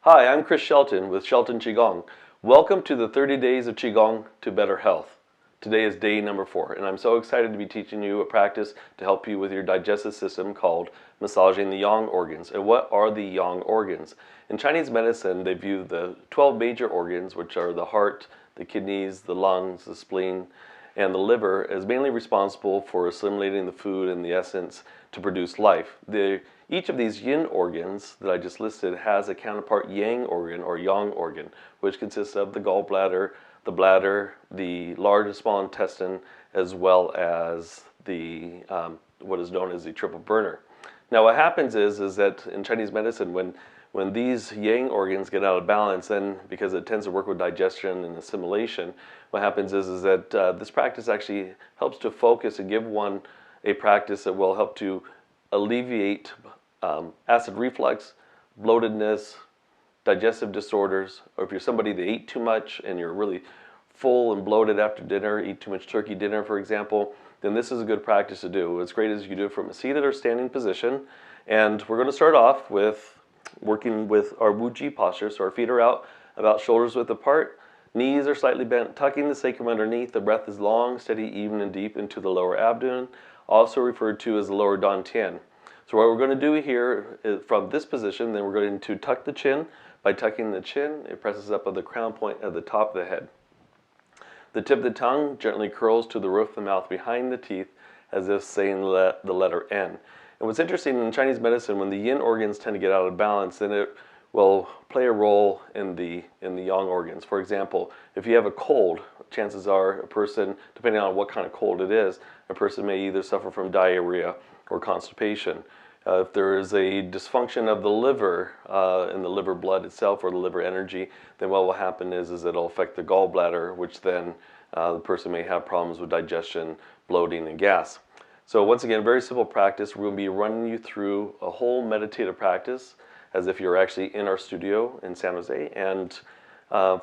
Hi, I'm Chris Shelton with Shelton Qigong. Welcome to the 30 Days of Qigong to Better Health. Today is day number 4, and I'm so excited to be teaching you a practice to help you with your digestive system called massaging the yang organs. And what are the yang organs? In Chinese medicine, they view the 12 major organs, which are the heart, the kidneys, the lungs, the spleen, and the liver, as mainly responsible for assimilating the food and the essence to produce life. Each of these yin organs that I just listed has a counterpart yang organ or yang organ, which consists of the gallbladder, the bladder, the large and small intestine, as well as the what is known as the triple burner. Now, what happens is that in Chinese medicine, when these yang organs get out of balance, then because it tends to work with digestion and assimilation, what happens is that this practice actually helps to focus and give one a practice that will help to alleviate acid reflux, bloatedness, digestive disorders, or if you're somebody that ate too much and you're really full and bloated after dinner, eat too much turkey dinner, for example, then this is a good practice to do. What's great is you can do it from a seated or standing position, and we're going to start off with working with our Wu-Ji posture. So our feet are out about shoulders width apart, knees are slightly bent, tucking the sacrum underneath. The breath is long, steady, even, and deep into the lower abdomen, also referred to as the lower dantian. So what we're going to do here is from this position, then we're going to tuck the chin. By tucking the chin, it presses up at the crown point at the top of the head. The tip of the tongue gently curls to the roof of the mouth behind the teeth, as if saying the letter N. And what's interesting in Chinese medicine, when the yin organs tend to get out of balance, then it will play a role in the yang organs. For example, if you have a cold, chances are a person, depending on what kind of cold it is, a person may either suffer from diarrhea or constipation. If there is a dysfunction of the liver in the liver blood itself or the liver energy, then what will happen is it'll affect the gallbladder, which then the person may have problems with digestion, bloating, and gas. So once again, very simple practice. We're going to be running you through a whole meditative practice as if you're actually in our studio in San Jose. And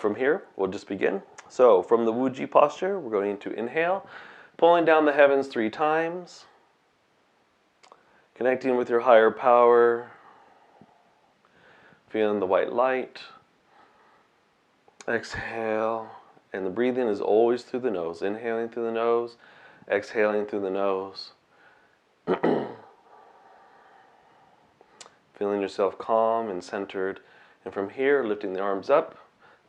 from here, we'll just begin. So from the Wu-Ji posture, we're going to inhale, pulling down the heavens 3 times. Connecting with your higher power, feeling the white light. Exhale, and the breathing is always through the nose. Inhaling through the nose, exhaling through the nose. Feeling yourself calm and centered. And from here, lifting the arms up,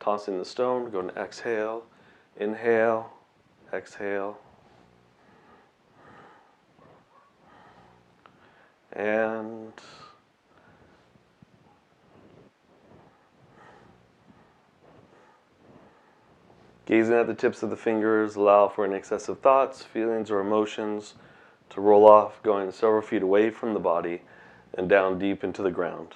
tossing the stone, going to exhale, inhale, exhale. And gazing at the tips of the fingers, allow for any excessive thoughts, feelings, or emotions to roll off, going several feet away from the body and down deep into the ground.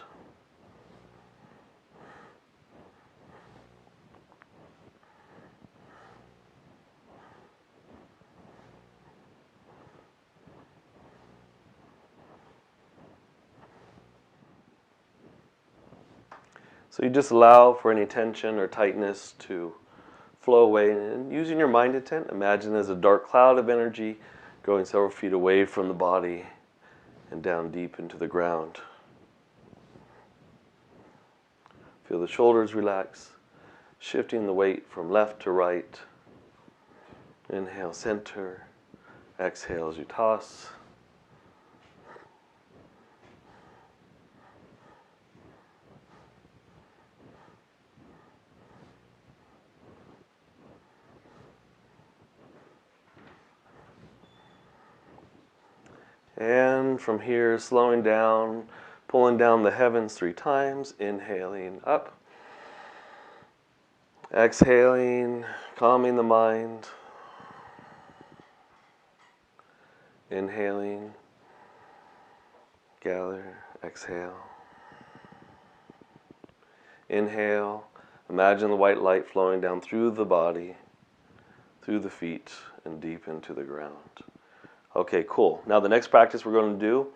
So you just allow for any tension or tightness to flow away, and using your mind intent, imagine there's a dark cloud of energy going several feet away from the body and down deep into the ground. Feel the shoulders relax, shifting the weight from left to right. Inhale, center. Exhale as you toss. And from here, slowing down, pulling down the heavens 3 times, inhaling up. Exhaling, calming the mind. Inhaling, gather, exhale. Inhale, imagine the white light flowing down through the body, through the feet, and deep into the ground. Okay, cool. Now the next practice we're going to do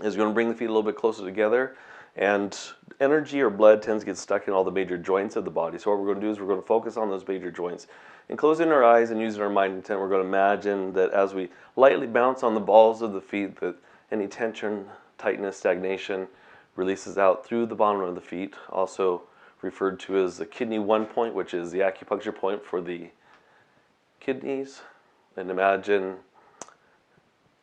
is going to bring the feet a little bit closer together, and energy or blood tends to get stuck in all the major joints of the body. So what we're going to do is we're going to focus on those major joints. And closing our eyes and using our mind intent, we're going to imagine that as we lightly bounce on the balls of the feet, that any tension, tightness, stagnation releases out through the bottom of the feet, also referred to as the kidney 1 point, which is the acupuncture point for the kidneys. And imagine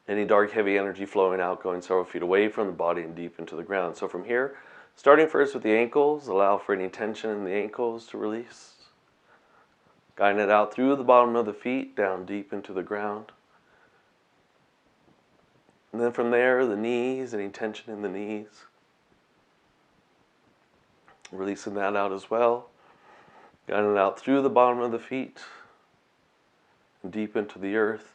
any dark, heavy energy flowing out, going several feet away from the body and deep into the ground. So from here, starting first with the ankles, allow for any tension in the ankles to release. Guiding it out through the bottom of the feet, down deep into the ground. And then from there, the knees, any tension in the knees. Releasing that out as well. Guiding it out through the bottom of the feet, and deep into the earth.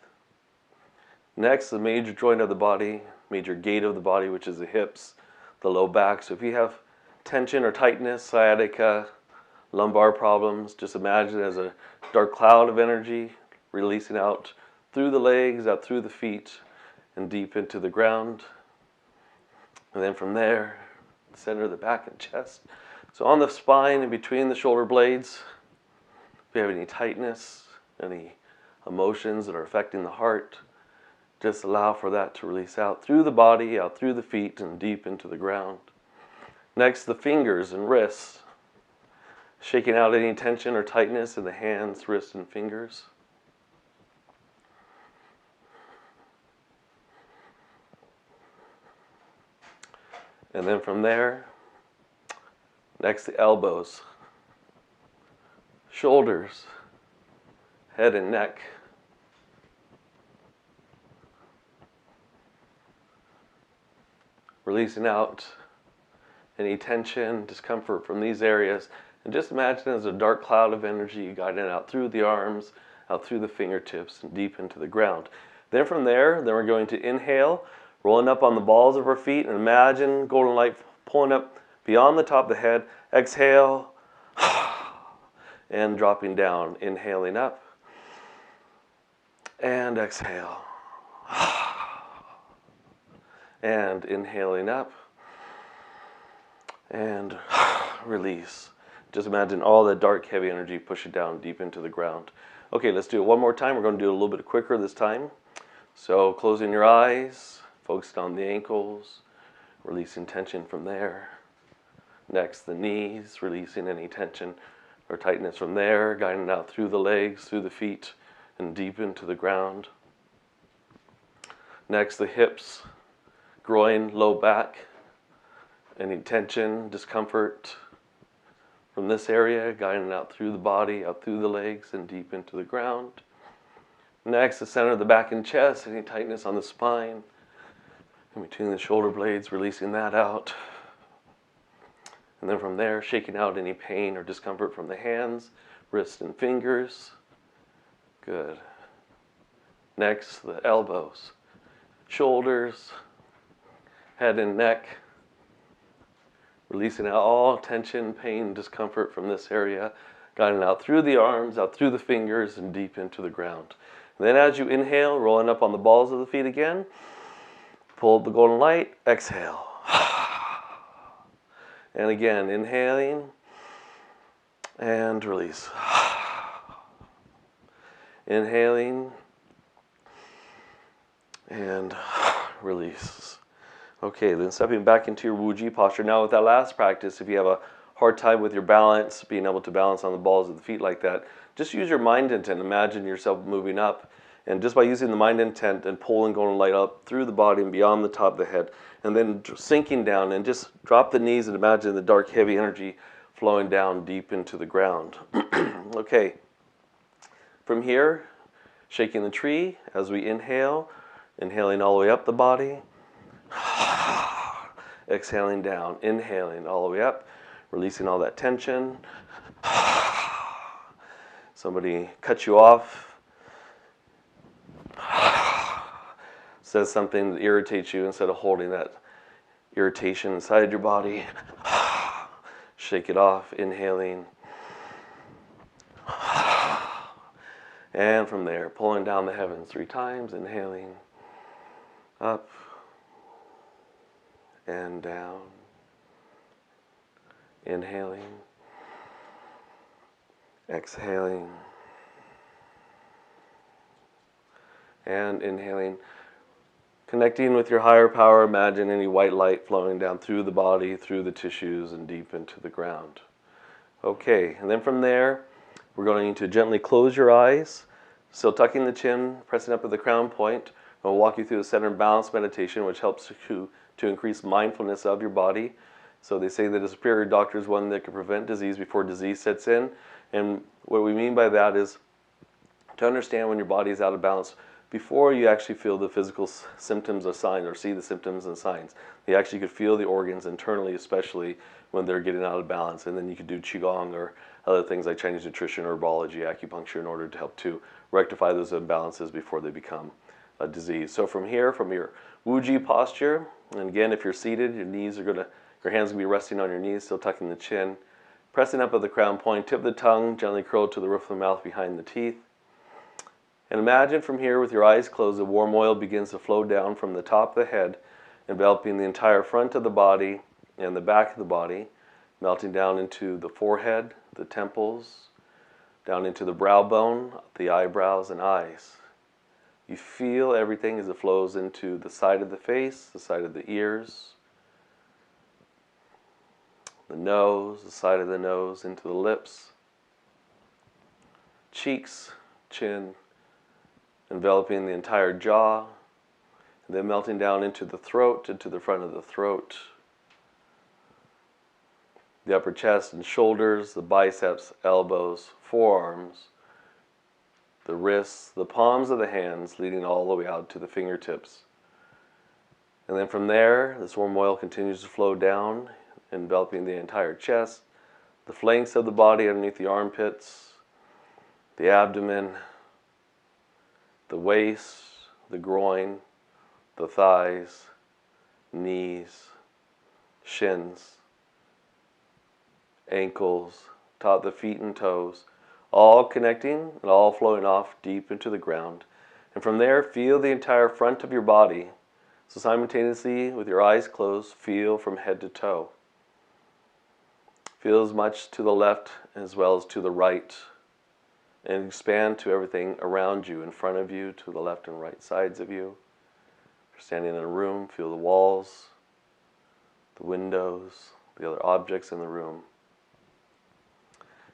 Next, the major joint of the body, major gate of the body, which is the hips, the low back. So if you have tension or tightness, sciatica, lumbar problems, just imagine it as a dark cloud of energy releasing out through the legs, out through the feet, and deep into the ground. And then from there, the center of the back and chest. So on the spine and between the shoulder blades, if you have any tightness, any emotions that are affecting the heart, just allow for that to release out through the body, out through the feet, and deep into the ground. Next, the fingers and wrists. Shaking out any tension or tightness in the hands, wrists, and fingers. And then from there, next the elbows, shoulders, head and neck. Releasing out any tension, discomfort from these areas. And just imagine it as a dark cloud of energy guiding out through the arms, out through the fingertips, and deep into the ground. Then from there, we're going to inhale, rolling up on the balls of our feet, and imagine golden light pulling up beyond the top of the head. Exhale, and dropping down. Inhaling up, and exhale. And inhaling up, and release. Just imagine all that dark, heavy energy pushing down deep into the ground. Okay, let's do it one more time. We're going to do it a little bit quicker this time. So closing your eyes, focusing on the ankles, releasing tension from there. Next, the knees, releasing any tension or tightness from there, guiding it out through the legs, through the feet, and deep into the ground. Next, the hips, groin, low back, any tension, discomfort from this area, guiding it out through the body, out through the legs, and deep into the ground. Next, the center of the back and chest, any tightness on the spine, in between the shoulder blades, releasing that out. And then from there, shaking out any pain or discomfort from the hands, wrists, and fingers. Good. Next, the elbows, shoulders, head and neck. Releasing out all tension, pain, discomfort from this area, guiding out through the arms, out through the fingers, and deep into the ground. And then as you inhale, rolling up on the balls of the feet again, pull the golden light, exhale. And again, inhaling, and release. Inhaling, and release. Okay, then stepping back into your Wuji posture. Now with that last practice, if you have a hard time with your balance, being able to balance on the balls of the feet like that, just use your mind intent. Imagine yourself moving up. And just by using the mind intent and pulling golden light up through the body and beyond the top of the head, and then sinking down and just drop the knees and imagine the dark, heavy energy flowing down deep into the ground. Okay, from here, shaking the tree as we inhale, inhaling all the way up the body. Exhaling down, inhaling all the way up, releasing all that tension. Somebody cuts you off, says something that irritates you, instead of holding that irritation inside your body, shake it off, inhaling. And from there, pulling down the heavens 3 times, inhaling, up, and down, inhaling, exhaling, and inhaling. Connecting with your higher power, imagine any white light flowing down through the body, through the tissues, and deep into the ground. Okay, and then from there, we're going to gently close your eyes, still tucking the chin, pressing up at the crown point. I'll walk you through a center and balance meditation, which helps you to increase mindfulness of your body. So they say that a superior doctor is one that can prevent disease before disease sets in. And what we mean by that is to understand when your body is out of balance before you actually feel the physical symptoms or signs or see the symptoms and signs. You actually could feel the organs internally, especially when they're getting out of balance. And then you could do Qigong or other things like Chinese nutrition, herbology, acupuncture in order to help to rectify those imbalances before they become a disease. So from here, from your Wuji posture, and again, if you're seated, your hands are going to be resting on your knees, still tucking the chin, pressing up at the crown point, tip of the tongue, gently curled to the roof of the mouth behind the teeth. And imagine from here, with your eyes closed, the warm oil begins to flow down from the top of the head, enveloping the entire front of the body and the back of the body, melting down into the forehead, the temples, down into the brow bone, the eyebrows and eyes. You feel everything as it flows into the side of the face, the side of the ears, the nose, the side of the nose, into the lips, cheeks, chin, enveloping the entire jaw, and then melting down into the throat, into the front of the throat, the upper chest and shoulders, the biceps, elbows, forearms, the wrists, the palms of the hands, leading all the way out to the fingertips. And then from there, this warm oil continues to flow down, enveloping the entire chest, the flanks of the body underneath the armpits, the abdomen, the waist, the groin, the thighs, knees, shins, ankles, top of the feet and toes, all connecting and all flowing off deep into the ground. And from there, feel the entire front of your body. So simultaneously, with your eyes closed, feel from head to toe. Feel as much to the left as well as to the right. And expand to everything around you, in front of you, to the left and right sides of you. If you're standing in a room, feel the walls, the windows, the other objects in the room.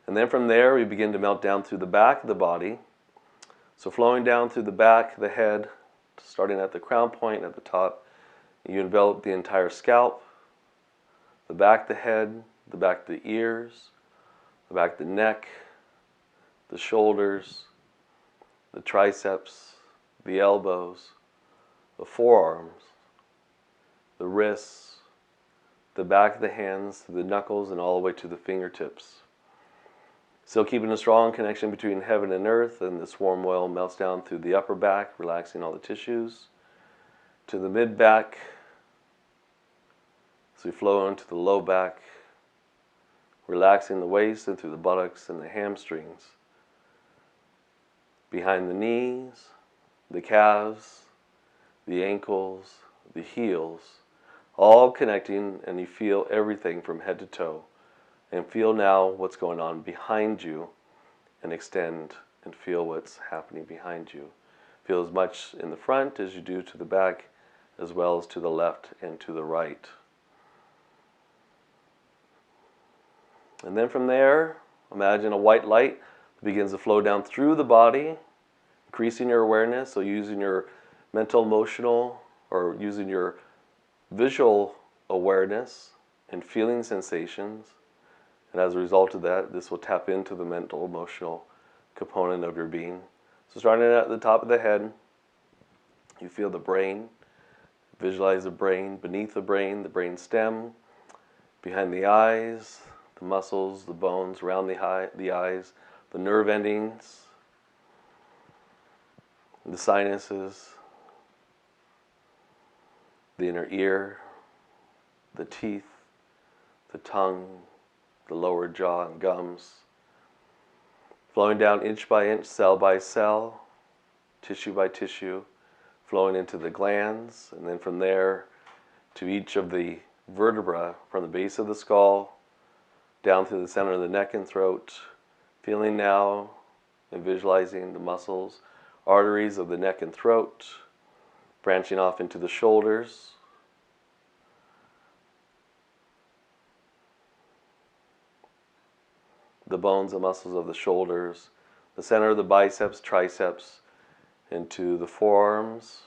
And then from there, we begin to melt down through the back of the body. So flowing down through the back, the head, starting at the crown point at the top, you envelop the entire scalp, the back of the head, the back of the ears, the back of the neck, the shoulders, the triceps, the elbows, the forearms, the wrists, the back of the hands, the knuckles, and all the way to the fingertips. Still keeping a strong connection between heaven and earth, and this warm oil melts down through the upper back, relaxing all the tissues, to the mid-back, as we flow into the low back, relaxing the waist and through the buttocks and the hamstrings, behind the knees, the calves, the ankles, the heels, all connecting, and you feel everything from head to toe. And feel now what's going on behind you, and extend and feel what's happening behind you. Feel as much in the front as you do to the back, as well as to the left and to the right. And then from there, imagine a white light that begins to flow down through the body, increasing your awareness, so using your mental, emotional, or using your visual awareness and feeling sensations. And as a result of that, this will tap into the mental, emotional component of your being. So starting at the top of the head, you feel the brain. Visualize the brain, beneath the brain stem, behind the eyes, the muscles, the bones around the eyes, the nerve endings, the sinuses, the inner ear, the teeth, the tongue, the lower jaw and gums, flowing down inch by inch, cell by cell, tissue by tissue, flowing into the glands, and then from there to each of the vertebra, from the base of the skull down through the center of the neck and throat, feeling now and visualizing the muscles, arteries of the neck and throat, branching off into the shoulders, the bones and muscles of the shoulders, the center of the biceps, triceps, into the forearms.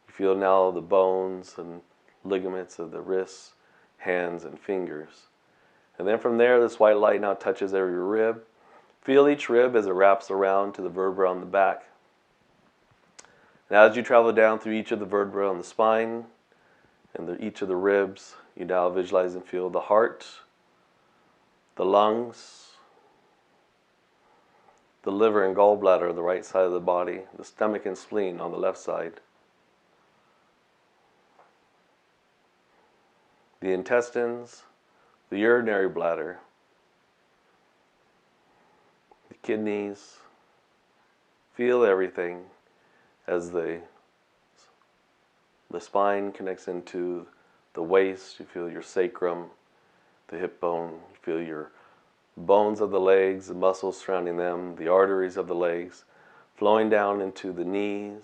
You feel now the bones and ligaments of the wrists, hands, and fingers. And then from there, this white light now touches every rib. Feel each rib as it wraps around to the vertebra on the back. And as you travel down through each of the vertebrae on the spine and each of the ribs, you now visualize and feel the heart, the lungs, the liver and gallbladder on the right side of the body, the stomach and spleen on the left side, the intestines, the urinary bladder, the kidneys. Feel everything as the spine connects into the waist. You feel your sacrum, the hip bone. You feel your bones of the legs, the muscles surrounding them, the arteries of the legs, flowing down into the knees,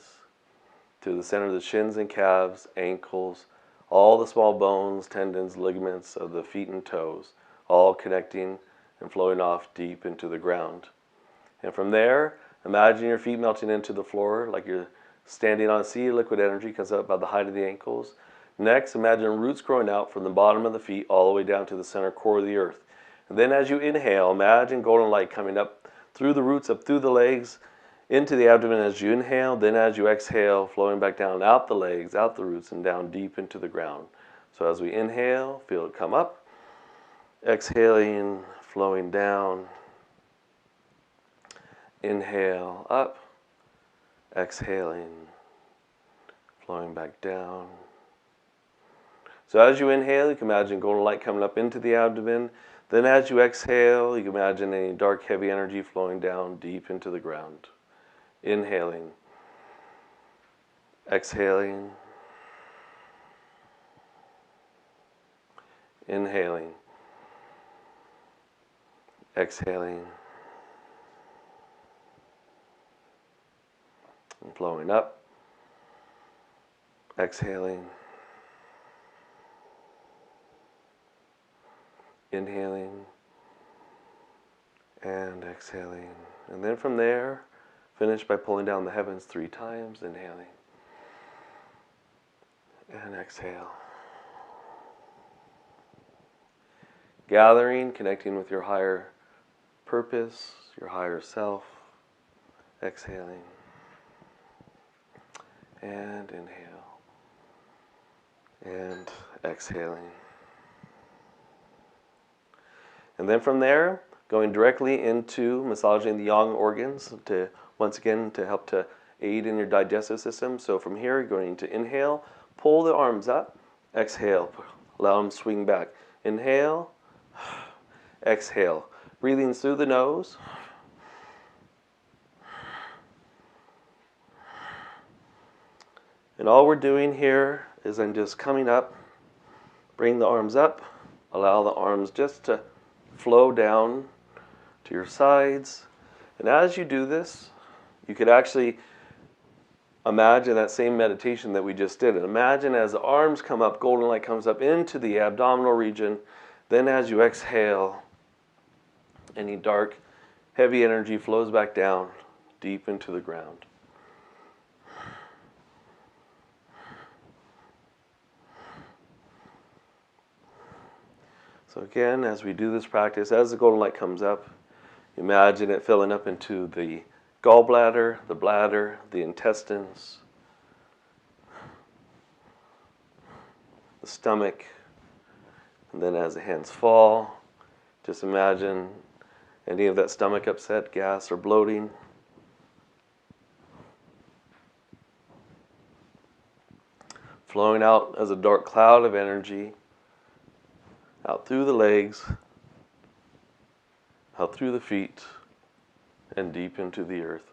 to the center of the shins and calves, ankles, all the small bones, tendons, ligaments of the feet and toes, all connecting and flowing off deep into the ground. And from there, imagine your feet melting into the floor like you're standing on a sea. Liquid energy comes up about the height of the ankles. Next, imagine roots growing out from the bottom of the feet all the way down to the center core of the earth. And then as you inhale, imagine golden light coming up through the roots, up through the legs, into the abdomen as you inhale. Then as you exhale, flowing back down, out the legs, out the roots, and down deep into the ground. So as we inhale, feel it come up. Exhaling, flowing down. Inhale, up. Exhaling, flowing back down. So as you inhale, you can imagine golden light coming up into the abdomen. Then as you exhale, you can imagine any dark, heavy energy flowing down deep into the ground. Inhaling, exhaling, inhaling, exhaling, and flowing up, exhaling, inhaling, and exhaling. And then from there, finish by pulling down the heavens 3 times, inhaling, and exhale. Gathering, connecting with your higher purpose, your higher self, exhaling, and inhale, and exhaling. And then from there, going directly into massaging the yang organs to, once again, to help to aid in your digestive system. So from here, you're going to inhale, pull the arms up, exhale, allow them to swing back. Inhale, exhale, breathing through the nose. And all we're doing here is I'm just coming up, bring the arms up, allow the arms just to flow down to your sides. And as you do this, you could actually imagine that same meditation that we just did. And imagine as the arms come up, golden light comes up into the abdominal region. Then as you exhale, any dark, heavy energy flows back down deep into the ground. So again, as we do this practice, as the golden light comes up, imagine it filling up into the gallbladder, the bladder, the intestines, the stomach, and then as the hands fall, just imagine any of that stomach upset, gas, or bloating. Flowing out as a dark cloud of energy, out through the legs, out through the feet, and deep into the earth.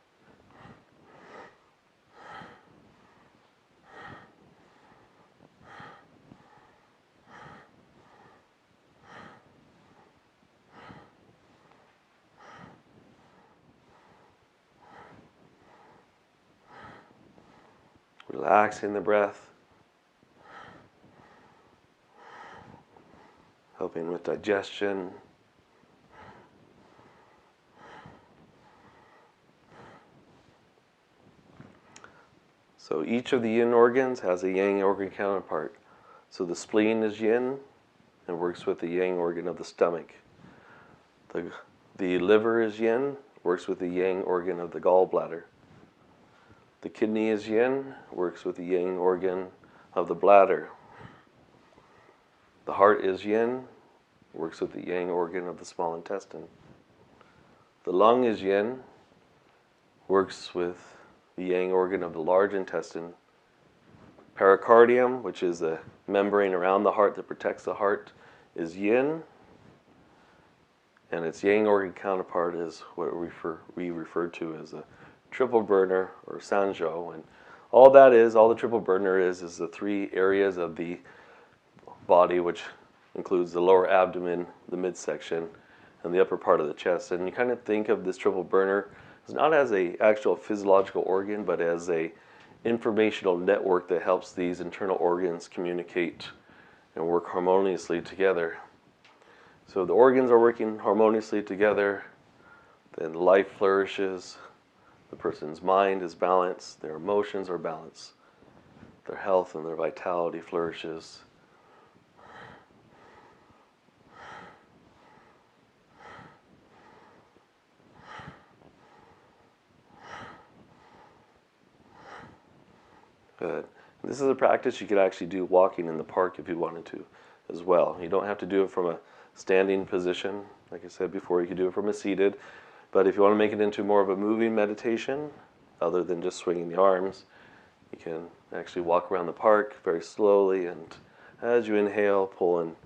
Relaxing the breath, helping with digestion. So each of the yin organs has a yang organ counterpart. So the spleen is yin and works with the yang organ of the stomach. The liver is yin, works with the yang organ of the gallbladder. The kidney is yin, works with the yang organ of the bladder. The heart is yin, works with the yang organ of the small intestine. The lung is yin, works with the yang organ of the large intestine. Pericardium, which is the membrane around the heart that protects the heart, is yin, and its yang organ counterpart is what we refer to as a triple burner or sanzhou. And all the triple burner is the three areas of the body, which includes the lower abdomen, the midsection, and the upper part of the chest. And you kind of think of this triple burner as not as an actual physiological organ, but as a informational network that helps these internal organs communicate and work harmoniously together. So if the organs are working harmoniously together, then life flourishes, the person's mind is balanced, their emotions are balanced, their health and their vitality flourishes. Good. This is a practice you could actually do walking in the park if you wanted to as well. You don't have to do it from a standing position. Like I said before, you could do it from a seated. But if you want to make it into more of a moving meditation, other than just swinging the arms, you can actually walk around the park very slowly, and as you inhale, pull in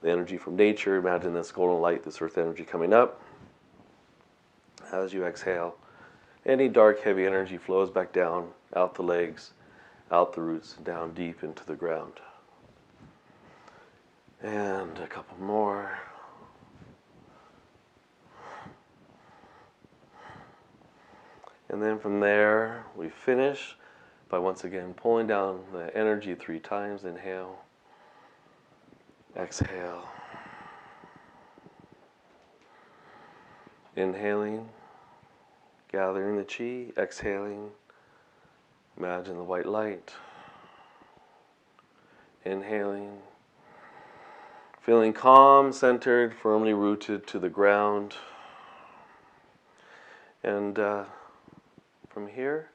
the energy from nature. Imagine this golden light, this earth energy coming up. As you exhale, any dark, heavy energy flows back down, out the legs, out the roots, down deep into the ground. And a couple more. And then from there, we finish by once again pulling down the energy 3 times. Inhale. Exhale. Inhaling. Gathering the chi. Exhaling. Imagine the white light. Inhaling. Feeling calm, centered, firmly rooted to the ground. And from here,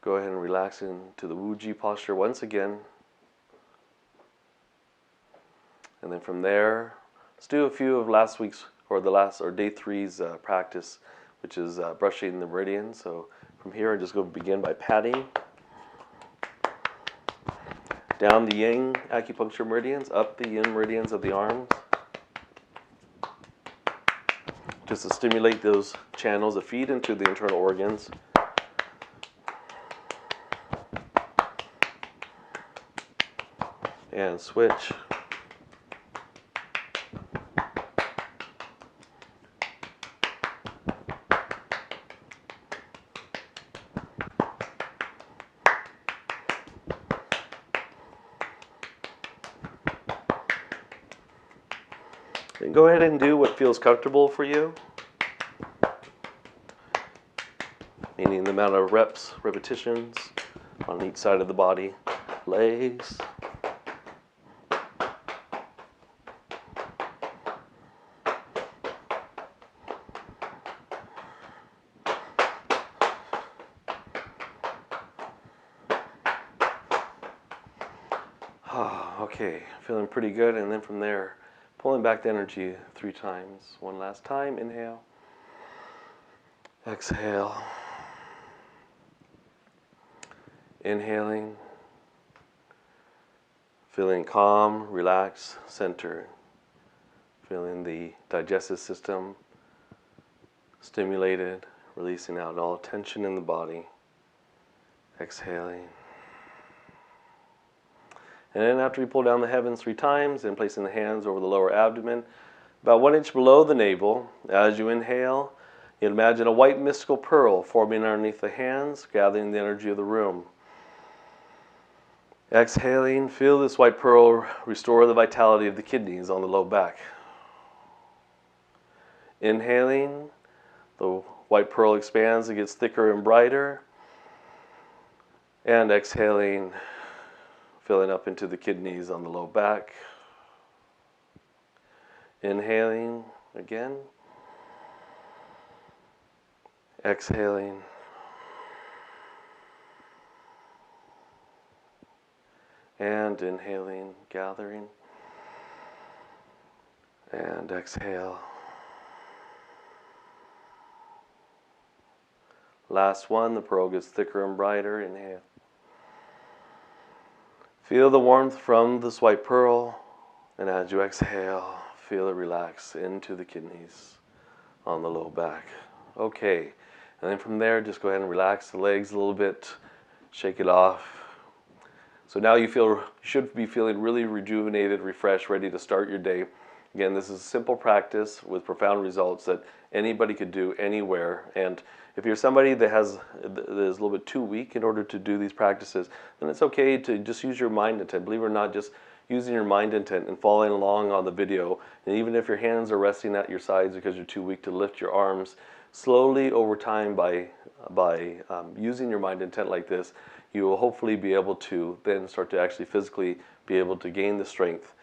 go ahead and relax into the Wuji posture once again. And then from there, let's do a few of last week's or day 3's practice, which is brushing the meridians. So from here, I'm just going to begin by patting down the Yang acupuncture meridians, up the Yin meridians of the arms, just to stimulate those channels that feed into the internal organs. And switch. And go ahead and do what feels comfortable for you, meaning the amount of repetitions on each side of the body, legs. Okay, feeling pretty good. And then from there, pulling back the energy 3 times. One last time. Inhale. Exhale. Inhaling. Feeling calm, relaxed, centered. Feeling the digestive system stimulated, releasing out all tension in the body. Exhaling. And then after we pull down the heavens 3 times and placing the hands over the lower abdomen, about 1 inch below the navel, as you inhale, you imagine a white mystical pearl forming underneath the hands, gathering the energy of the room. Exhaling, feel this white pearl restore the vitality of the kidneys on the low back. Inhaling, the white pearl expands, it gets thicker and brighter. And exhaling, filling up into the kidneys on the low back. Inhaling again. Exhaling. And inhaling, gathering. And exhale. Last one, the pearl gets thicker and brighter. Inhale. Feel the warmth from this white pearl, and as you exhale, feel it relax into the kidneys on the low back. Okay, and then from there, just go ahead and relax the legs a little bit, shake it off. So now you should be feeling really rejuvenated, refreshed, ready to start your day. Again, this is a simple practice with profound results that anybody could do anywhere. And if you're somebody that is a little bit too weak in order to do these practices, then it's okay to just use your mind intent. Believe it or not, just using your mind intent and following along on the video. And even if your hands are resting at your sides because you're too weak to lift your arms, slowly over time by using your mind intent like this, you will hopefully be able to then start to actually physically be able to gain the strength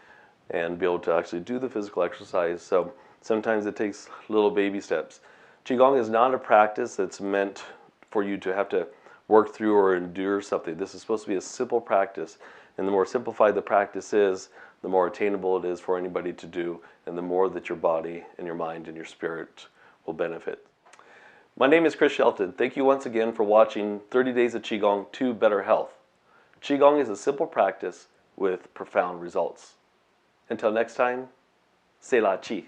and be able to actually do the physical exercise. So sometimes it takes little baby steps. Qigong is not a practice that's meant for you to have to work through or endure something. This is supposed to be a simple practice. And the more simplified the practice is, the more attainable it is for anybody to do, and the more that your body and your mind and your spirit will benefit. My name is Chris Shelton. Thank you once again for watching 30 Days of Qigong to Better Health. Qigong is a simple practice with profound results. Until next time, Sei La Qi.